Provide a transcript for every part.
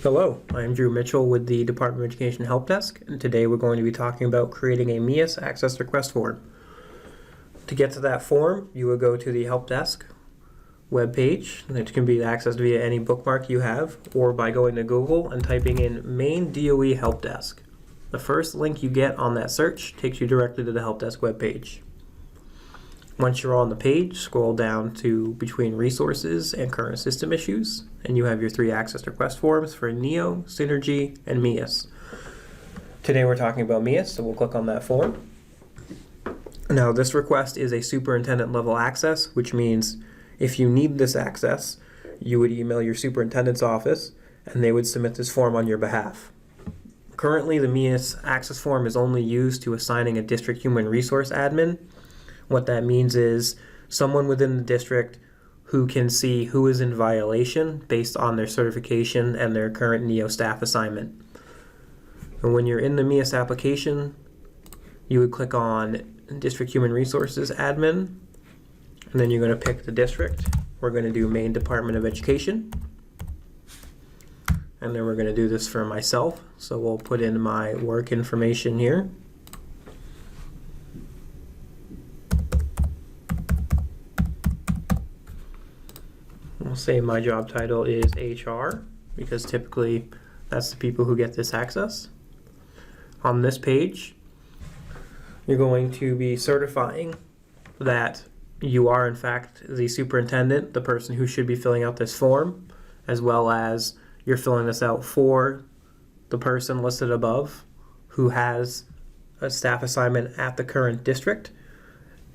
Hello, I'm Drew Mitchell with the Department of Education Help Desk, and today we're going to be talking about creating a MEIS access request form. To get to that form, you will go to the Help Desk webpage, which can be accessed via any bookmark you have, or by going to Google and typing in Maine DOE Help Desk. The first link you get on that search takes you directly to the Help Desk webpage. Once you're on the page, scroll down to between resources and current system issues, and you have your three access request forms for NEO, Synergy, and MEIS. Today we're talking about MEIS, so we'll click on that form. Now this request is a superintendent level access, which means if you need this access, you would email your superintendent's office and they would submit this form on your behalf. Currently the MEIS access form is only used to assigning a district human resource admin. What that means is someone within the district who can see who is in violation based on their certification and their current NEO staff assignment. And when you're in the MEIS application, you would click on District Human Resources Admin, and then you're going to pick the district. We're going to do Maine Department of Education. And then we're going to do this for myself. So we'll put in my work information here. We'll say my job title is HR, because typically that's the people who get this access. On this page, you're going to be certifying that you are in fact the superintendent, the person who should be filling out this form, as well as you're filling this out for the person listed above who has a staff assignment at the current district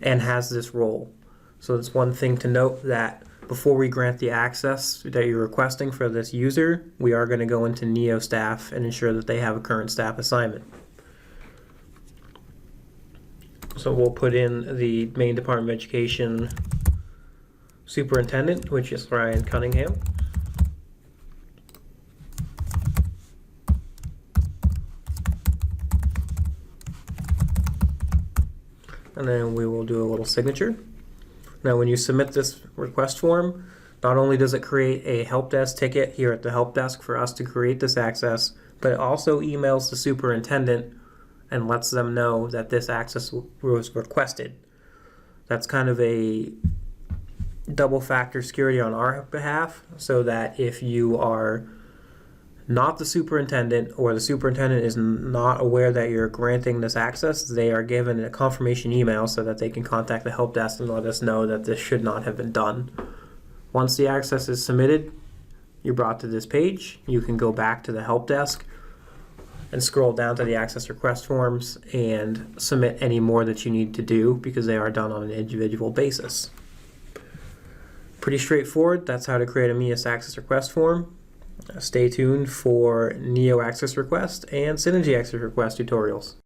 and has this role. So it's one thing to note that before we grant the access that you're requesting for this user, we are going to go into NEO staff and ensure that they have a current staff assignment. So we'll put in the Maine Department of Education superintendent, which is Ryan Cunningham. And then we will do a little signature. Now when you submit this request form, not only does it create a help desk ticket here at the help desk for us to create this access, but it also emails the superintendent and lets them know that this access was requested. That's kind of a double factor security on our behalf, so that if you are not the superintendent or the superintendent is not aware that you're granting this access, they are given a confirmation email so that they can contact the help desk and let us know that this should not have been done. Once the access is submitted, you're brought to this page. You can go back to the help desk and scroll down to the access request forms and submit any more that you need to do, because they are done on an individual basis. Pretty straightforward. That's how to create a MEIS access request form. Stay tuned for NEO access request and Synergy access request tutorials.